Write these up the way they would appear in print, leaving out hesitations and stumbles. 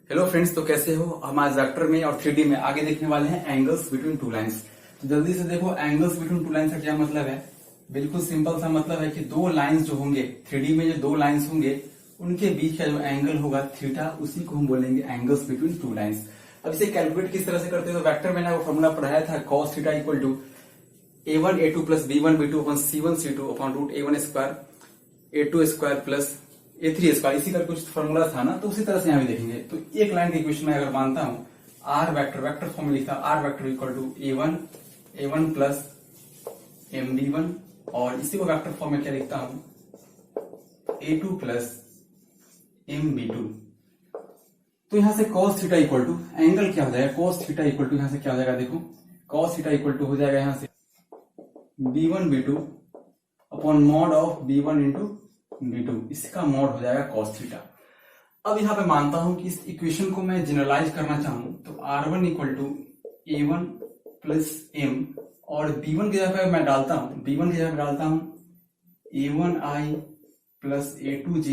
Hello friends, तो कैसे हो। हम आज वेक्टर में और 3D में आगे देखने वाले हैं एंगल्स बिटवीन टू लाइंस। तो जल्दी से देखो, एंगल्स बिटवीन टू लाइंस का क्या मतलब है। बिल्कुल सिंपल सा मतलब है कि दो लाइंस जो होंगे 3D में, जो दो लाइंस होंगे उनके बीच का जो एंगल होगा थीटा, उसी को हम बोलेंगे एंगल्स बिटवीन टू लाइंस। अब इसे कैलकुलेट किस तरह से करते हैं, तो वेक्टर में ना वो फॉर्मूला पढ़ाया था, cos theta equal to a1 a2 plus b1 b2 upon c1 c2 upon root a1 square a2 square plus a3 square, इसी का कुछ फॉर्मूला था ना। तो उसी तरह से यहाँ भी देखेंगे। तो एक लाइन के इक्वेशन में अगर मानता हूँ आर वेक्टर फॉर्म में लिखता हूँ R vector equal to a1 plus mb1, और इसी को वेक्टर फॉर्म में क्या लिखता हूँ a2 प्लस mb2। तो यहां से cos theta equal to angle क्या हो जाएगा, cos थीटा इक्वल टू यहां से क्या हो जाएगा, देखो cos थीटा इक्वल टू हो जाएगा यहां से b1 b2 upon mod of b1 into b2, इसका मॉड हो जाएगा cos थीटा। अब यहां पे मानता हूं कि इस इक्वेशन को मैं जनरलाइज करना चाहूं तो r1 equal to a1 plus m, और b1 की जगह पे मैं डालता हूं a1i plus a2j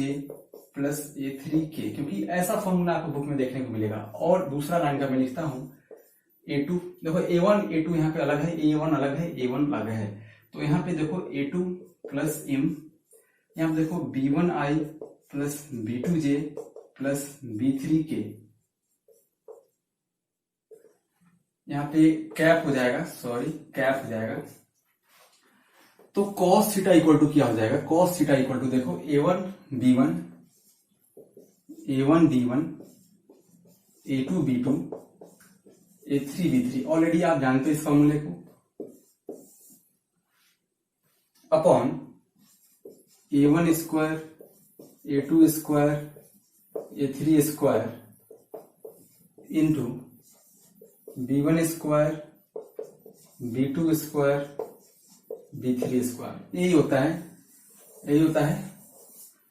plus a3k, क्योंकि ऐसा फॉर्मूला आपको बुक में देखने को मिलेगा। और दूसरा लाइन का मैं लिखता हूं a2, देखो a1 a2 यहाँ पे अलग है, a1 अलग है, a1 अलग है। तो यहाँ पे देखो a2 प्लस m, यहाँ पे देखो b1i plus b2j plus b3k, यहाँ पे कैप हो जाएगा, कैप हो जाएगा। तो cos थीटा इक्वल टू क्या हो जाएगा, cos थीटा इक्वल टू देखो a1 b1 a2 b2 a3 b3, already आप जानते हो इस फॉर्मूले को, upon a1 square a2 square a3 square into b1 square b2 square b3 square. यही होता है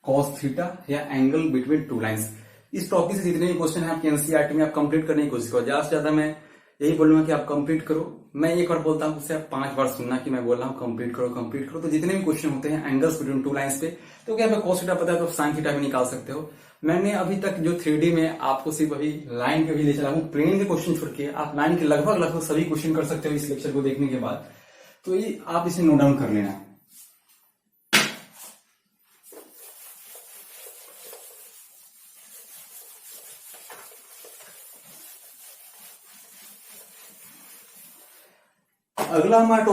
cos थीटा या एंगल बिटवीन टू लाइंस। इस टॉपिक से जितने भी क्वेश्चन है आपके एनसीईआरटी में आप कंप्लीट करने की कोशिश करो। ज्यादा से ज्यादा मैं यही बोलूंगा कि आप कंप्लीट करो। मैं एक बार बोलता हूं उससे आप 5 बार सुनना कि मैं बोल रहा हूं कंप्लीट करो। तो जितने भी क्वेश्चन होते हैं एंगल्स बिटवीन टू लाइंस पे, तो क्या आपको cos थीटा पता है तो sin थीटा भी निकाल सकते हो। मैंने अभी तक जो 3D में आपको सिर्फ अभी लाइन पे भी ले चला हूं, प्लेन के क्वेश्चन छोड़ के आप लाइन के लगभग सभी क्वेश्चन कर सकते हो इस लेक्चर को देखने के बाद। तो ये आप इसे नोट डाउन कर लेना। अगला हमारा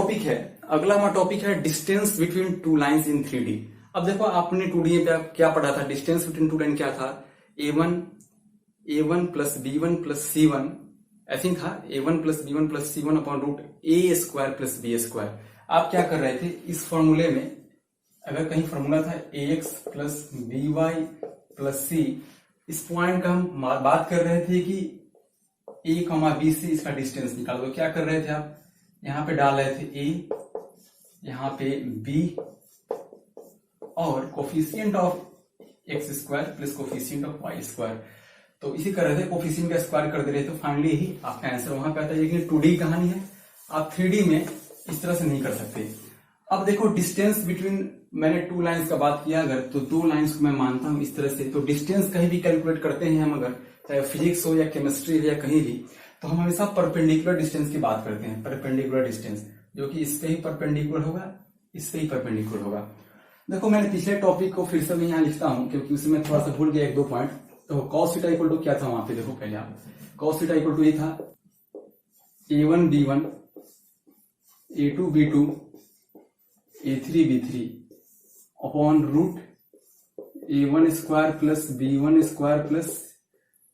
टॉपिक है distance between two lines in 3D। अब देखो आपने 2D में क्या पढ़ा था, डिस्टेंस बिटवीन टू लाइन क्या था, a1 plus b1 plus c1 ऐसे था, a1 plus b1 plus c1 upon root a square plus b square. आप क्या कर रहे थे इस फॉर्मूले में, अगर कहीं फॉर्मूला था ax plus by plus c, इस पॉइंट का हम बात कर रहे थे कि a, b से इसका डिस्टेंस निकालो। तो क्या कर रहे थे आप, यहां पे डाल रहे थे a, यहां पे b, और coefficient of X square plus coefficient of Y square. तो इसी कर रहे थे, कोफिशिएंट का स्क्वायर कर दे रहे थे, तो फाइनली ही आपका आंसर वहां पे आता है। लेकिन 2D कहानी है, आप 3D में इस तरह से नहीं कर सकते। अब देखो डिस्टेंस बिटवीन, मैंने टू लाइंस का बात किया अगर, तो दो लाइंस को मैं मानता हूं इस तरह से। तो डिस्टेंस कहीं भी कैलकुलेट करते हैं हम, अगर चाहे फिजिक्स हो या केमिस्ट्री हो या कहीं भी, तो हम हमेशा परपेंडिकुलर डिस्टेंस की बात करते हैं। परपेंडिकुलर डिस्टेंस जो कि इस पे ही परपेंडिकुलर होगा, इस पे ही परपेंडिकुलर होगा। देखो मैंने पिछले टॉपिक को फिर से मैं यहाँ लिखता हूं क्योंकि उसमें थोड़ा सा भूल गया 1-2 पॉइंट। तो cos थीटा इक्वल टू क्या था वहां पे, देखो पहले आप cos थीटा इक्वल टू ये था a1 b1 a2 b2 a3 b3 upon root a1 square plus b1 square plus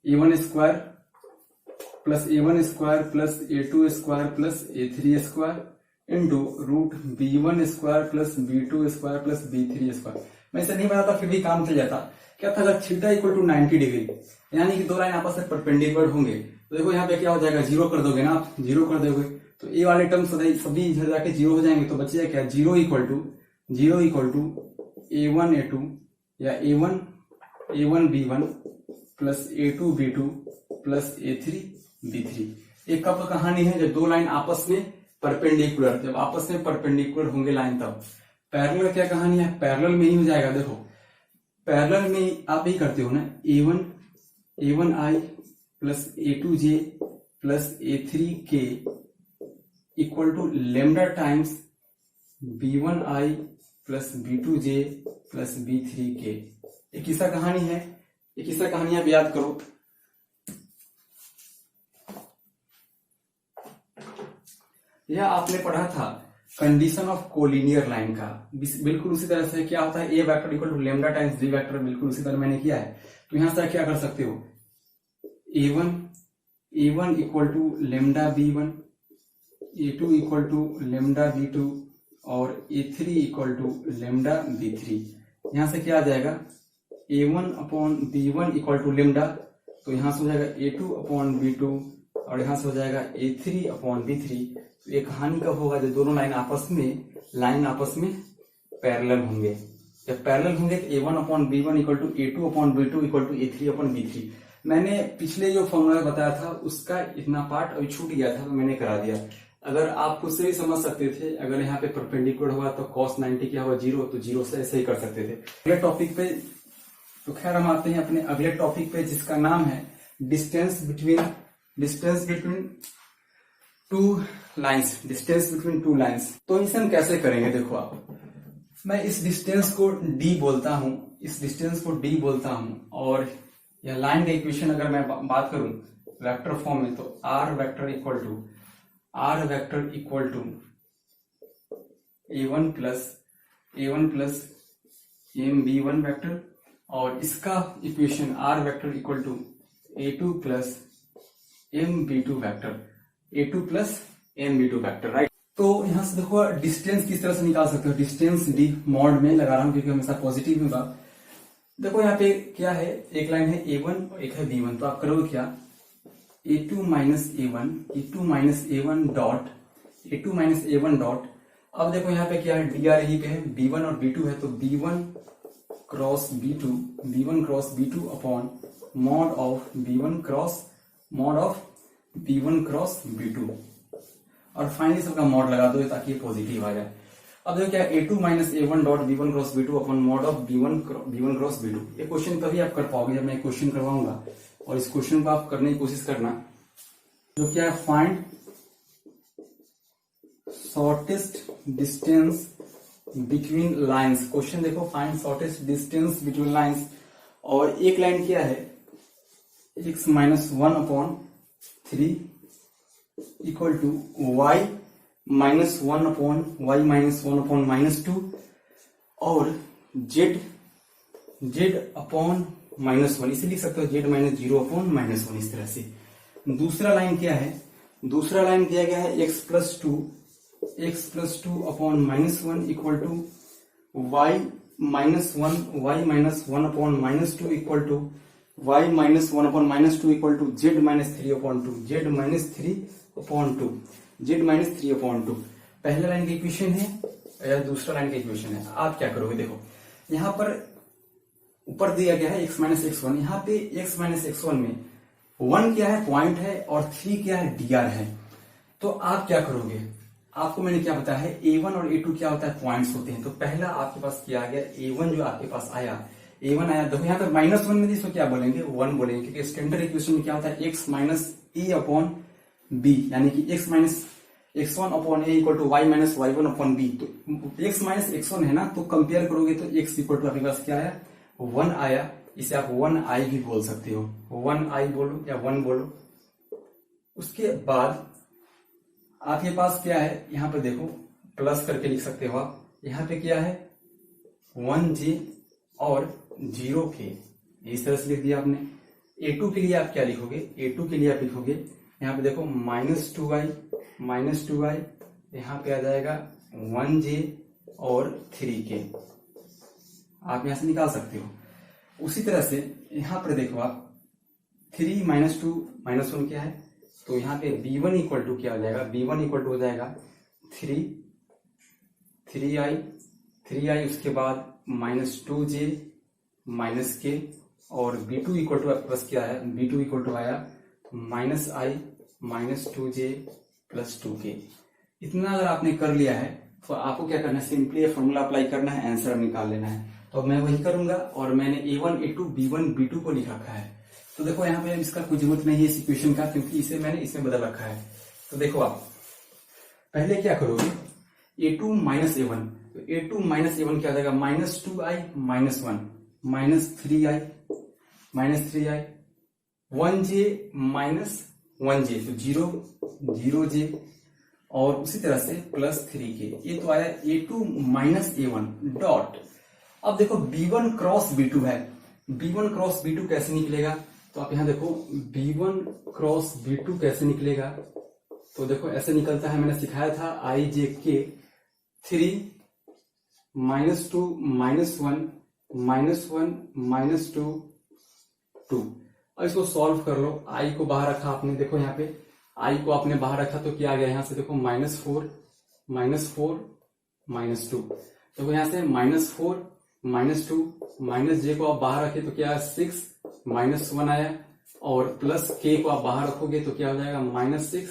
a1 square plus a1 square plus a2 square plus a3 square into root b1 square plus b2 square plus b3 square. मैं इसे नहीं बनाता फिर भी काम चल जाता। क्या था, अगर थीटा इक्वल टू 90 डिग्री, यानी कि दो लाइन आपस में परपेंडिकुलर होंगे, तो देखो यहाँ पे क्या हो जाएगा, जीरो कर दोगे ना आप, जीरो कर दोगे तो ए वाले टर्म सभी इधर जाके जीरो हो जाएंगे। तो बचेगा क्या, zero equal to a1 a2 या a1 b1 plus a2 b2 plus a3 b3। एक कब कहानी है, जब दो लाइन आपस में परपेंडिकुलर, जब आपस में परपेंडिकुलर होंगे लाइन, तब पैरेलल क्या कहानी है, पैरेलल में ही हो जाएगा। देखो पैरेलल में आप ही करते हो ना, A1i plus A2j plus A3k equal to lambda times B1i plus B2j plus B3k। ये किसका कहानी है? ये किसका कहानी आप याद करो। यह आपने पढ़ा था कंडीशन ऑफ कोलिनियर लाइन का। बिल्कुल उसी तरह से क्या होता है, A vector equal to lambda times B vector, बिल्कुल उसी तरह मैंने किया है। तो यहां से क्या कर सकते हो, A1 equal to lambda B1, A2 equal to lambda B2 और A3 equal to lambda B3। यहां से क्या आ जाएगा, A1 upon B1 equal to lambda, तो यहां से हो जाएगा A2 अपॉन B2 और यहां से हो जाएगा A3 अपॉन B3। तो ये कहानी कब होगा, जब दोनों लाइन आपस में पैरेलल होंगे। जब पैरेलल होंगे तो A1 upon B1 equal to A2 upon B2 equal to A3 upon B3। मैंने पिछले जो फॉर्मूला बताया था उसका इतना पार्ट अभी छूट गया था तो मैंने करा दिया। अगर आप खुद से भी समझ सकते थे, अगर यहाँ पे परपेंडिकुलर होगा तो cos 90 क्या होगा 0, तो 0 से ऐसे ही कर सकते थे। अगले टॉपिक पे तो खैर हम आते हैं अपने अगले टॉपिक पे, जिसका नाम है डिस्टेंस बिटवीन टू लाइन्स। तो इसे हम कैसे करेंगे, देखो आप, मैं इस डिस्टेंस को d बोलता हूं, और यह लाइन का इक्वेशन अगर मैं बात करूं वेक्टर फॉर्म में, तो r vector equal to A1 plus MB1 vector, और इसका equation r vector equal to A2 plus MB2 vector, right. तो यहां से देखो डिस्टेंस किस तरह से निकाल सकते हो, डिस्टेंस d मॉड में लगा रहा हूं क्योंकि हमेशा पॉजिटिव होगा। देखो यहाँ पे क्या है, एक लाइन है A1 और एक है B1, तो आप करोगे क्या, A2 माइनस A1 डॉट, अब देखो यहाँ पे क्या है, dr यही पे है, B1 और B2 है, तो B1 cross B2 upon mod of B1 cross B2, और फाइनली सबका मॉड लगा दो ताकि ये पॉजिटिव आ जाए। अब देखो क्या, A2 minus A1 dot B1 cross B2 upon mod of B1 cross B2। ये क्वेश्चन तभी आप कर पाओगे जब मैं क्वेश्चन करवाऊंगा, और इस क्वेश्चन को आप करने की कोशिश करना। जो क्या है, find shortest distance between lines. Question देखो, find shortest distance between lines, और एक लाइन क्या है, x minus 1 upon 3 equal to y minus 1 upon -2 और z अपॉन -1, इसे लिख सकते हो z माइनस 0 अपॉन -1, इस तरह से। दूसरा लाइन क्या है, दूसरा लाइन दिया गया है x plus two upon -1 equal to y minus 1 upon -2 equal to y minus 1 upon -2 equal to z minus 3 upon 2। पहले लाइन का इक्वेशन है या दूसरा लाइन का इक्वेशन है। आप क्या करोगे, देखो यहाँ पर ऊपर दिया गया है x माइनस x1, यहाँ पे x माइनस x1 में 1 क्या है, पॉइंट है, और 3 क्या है, dr है। तो आप क्या करोगे, आपको मैंने क्या बताया है, A1 और A2 क्या होता है, पॉइंट्स होते हैं। तो पहला आपके पास क्या आ गया, A1 जो आपके पास आया, A1 आया, देखो यहाँ पे -1 में इसको क्या बोलेंगे, 1 बोलेंगे, क्योंकि स्टैंडर्ड इक्वेशन में क्या होता है, x minus a upon b, यानी कि x minus x1 upon a equal to y minus y1 upon b। तो x माइनस x1 है ना, तो कंपेयर करोगे तो x इक्वल टू आपके पास क्या आया, 1 आया। इसे आप 1i भी बोल सकते हो, 1i बोलो या 1 बोलो। उसके बाद आपके पास क्या है, यहाँ पे देखो प्लस करके लिख सकते हो आप, यहाँ पे क्या है 1j और 0k, इस तरह से लिख दिया आपने। A2 के लिए आप क्या लिखोगे, A2 के लिए आप लिखोगे यहाँ पे देखो -2i, यहाँ पे आ जाएगा 1j और 3k, आप यहां से निकाल सकते हो। उसी तरह से यहाँ पर देखो आप 3 माइनस 2 माइनस 1 क्या है, तो यहाँ पे B1 इक्वल टू क्या हो जाएगा, B1 इक्वल टू हो जाएगा 3i, उसके बाद -2j -k, और B2 इक्वल टू आपके पास क्या है, B2 इक्वल टू आया -i -2j + 2k। इतना अगर आपने कर लिया है तो आपको क्या करना है, सिंपली ये फॉर्मूला अप्लाई करना है, आंसर निकाल लेना है। तो मैं वही करूंगा, और मैंने A1 A2 B1 B2 को लिख रखा है। तो देखो यहाँ पे इसका कोई जरूरत नहीं है इस इक्वेशन का, क्योंकि इसे मैंने इसमें बदल रखा है। तो देखो आप पहले क्या करोगे, a2 माइनस a1, तो a2 माइनस a1 क्या हो जाएगा, -2i minus 1 -3i minus 3i 1j minus 1j, तो 0j, और उसी तरह से +3k। ये तो आया a2 माइनस a1 डॉट। अब देखो b1 क्रॉस b2 है, b1 क्रॉस b2 कैसे निकलेगा, तो आप यहां देखो b1 क्रॉस b2 कैसे निकलेगा। तो देखो ऐसे निकलता है, मैंने सिखाया था ijk 3 -2 -1 -2 2। अब इसको सॉल्व कर लो। i को बाहर रखा आपने, देखो यहाँ पे i को आपने बाहर रखा तो क्या आ गया, यहां से देखो -4 -2। देखो यहाँ से -4 -2 j को आप बाहर रखे तो क्या है 6 -1 आया, और प्लस k को आप बाहर रखोगे तो क्या हो जाएगा -6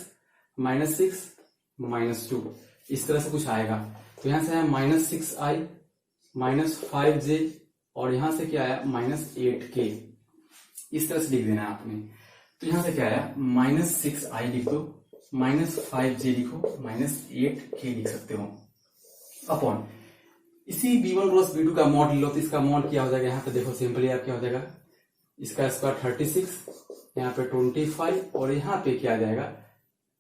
-2, इस तरह से कुछ आएगा। तो यहां से आया -6i -5j, और यहां से क्या आया -8k, इस तरह से लिख देना है आपने। तो यहां से क्या आया -6i लिख दो, -5j लिखो, -8k लिख सकते हो अपॉन इसी b1 क्रॉस b2 का मॉड लो, तो इसका मॉड क्या हो जाएगा, यहाँ पे देखो सिंपली आप क्या हो जाएगा, इसका स्क्वायर 36, यहाँ पे 25, और यहाँ पे क्या आ जाएगा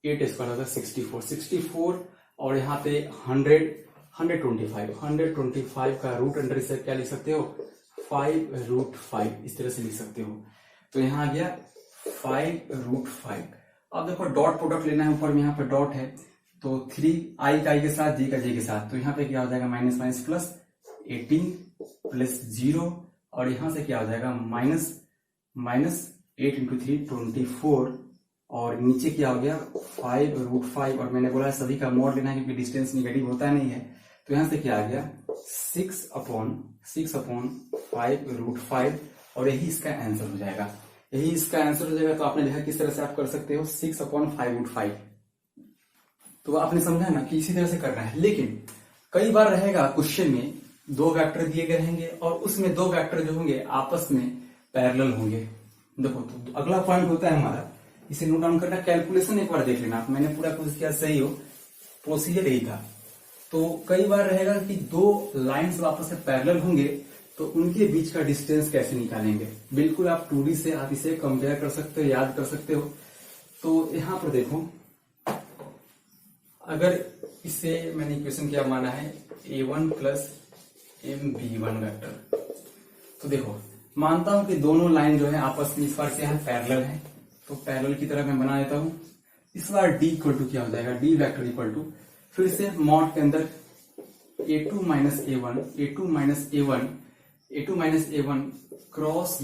8 स्क्वायर होगा 64, और यहाँ पे 125 का रूट अंडर इसे क्या लिख सकते हो 5√5, इस तरह से लिख सकते हो। तो यहाँ आ गया 5√5। अब देखो डॉट प्रोडक्ट लेना है, ऊपर में यहाँ पे डॉट है, तो 3i का i के साथ, j का j के साथ, तो यहाँ पे क्या हो जाएगा माइनस प्लस 18 प्लस 0, और यहाँ से क्या हो जाएगा -8 × 3 24, और नीचे क्या हो गया 5√5, और मैंने बोला सभी का मोड लेना है क्योंकि डिस्टेंस निगेटिव होता नहीं है। तो यहाँ से क्या आ गया 6/5√5, और यही इसका आंसर हो जाएगा, यही इसका आंसर हो जाएगा। तो आपने देखा किस तरह से आप कर सकते हो 6/5√5। तो आपने समझा ना कि इसी तरह से करना है। लेकिन कई बार रहेगा क्वेश्चन में 2 वेक्टर दिए गए रहेंगे और उसमें 2 वेक्टर जो होंगे आपस में पैरेलल होंगे। देखो तो अगला पॉइंट होता है हमारा, इसे नोट डाउन करना, कैलकुलेशन एक बार देख लेना आप, मैंने पूरा कुछ किया सही हो, प्रोसीजर यही था। तो कई बार रहेगा कि 2 लाइंस आपस में पैरेलल होंगे, तो उनके बीच का डिस्टेंस कैसे निकालेंगे। बिल्कुल आप 2D से आप इसे कंपेयर कर सकते हो, याद कर सकते हो। तो यहां पर देखो, अगर इसे मैंने इक्वेशन क्या माना है a1 प्लस mb1 वेक्टर, तो देखो मानता हूं कि दोनों लाइन जो है आपस में इस बार क्या है पैरेलल है, तो पैरेलल की तरह मैं बना देता हूं। इस बार d इक्वल टू क्या हो जाएगा, d वेक्टर इक्वल टू फिर से मॉड के अंदर a2 minus a1 cross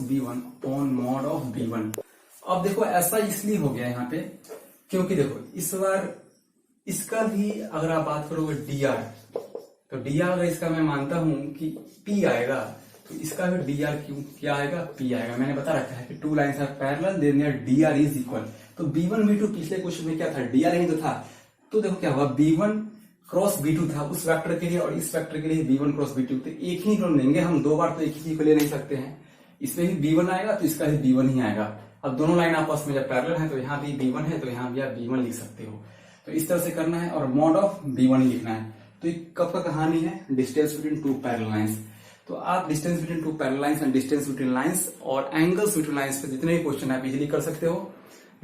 b1 upon mod of b1। अब देखो ऐसा इसलिए हो गया यहाँ पे क्योंकि देखो इस बार इसका भी अगर आप बात करोगे dr, तो dr अगर इसका मैं मानता हूं कि p आएगा, तो इसका भी dr क्यों क्या आएगा p आएगा। मैंने बता रखा है कि 2 lines are parallel then there dr is equal. तो b1 b2 पिछले क्वेश्चन में क्या था, dr ही तो था। तो देखो क्या हुआ, b1 क्रॉस b2 था उस वेक्टर के लिए, और इस वेक्टर के लिए b1 क्रॉस b2, तो एक ही निकल लेंगे हम, 2 बार तो एक ही चीज को ले नहीं सकते हैं। इसमें भी b1 आएगा तो इसका भी b1 ही आएगा। अब दोनों लाइन आपस में जब पैरेलल है तो यहाँ भी b1 है, तो यहाँ भी आप b1 लिख सकते हो। तो इस तरह से करना है, और मॉड ऑफ b1 ही लिखना है। तो कब का कहानी है, डिस्टेंस बिटवीन 2 पैरेलल लाइंस। तो आप distance between 2 parallel lines and distance between lines और एंगल्स बिटवीन लाइंस पे जितने भी क्वेश्चन आप इजीली कर सकते हो।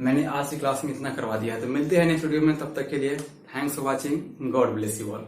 मैंने आज की क्लास में इतना करवा दिया है। तो मिलते हैं नेक्स्ट वीडियो में, तब तक के लिए thanks for watching, God bless you all.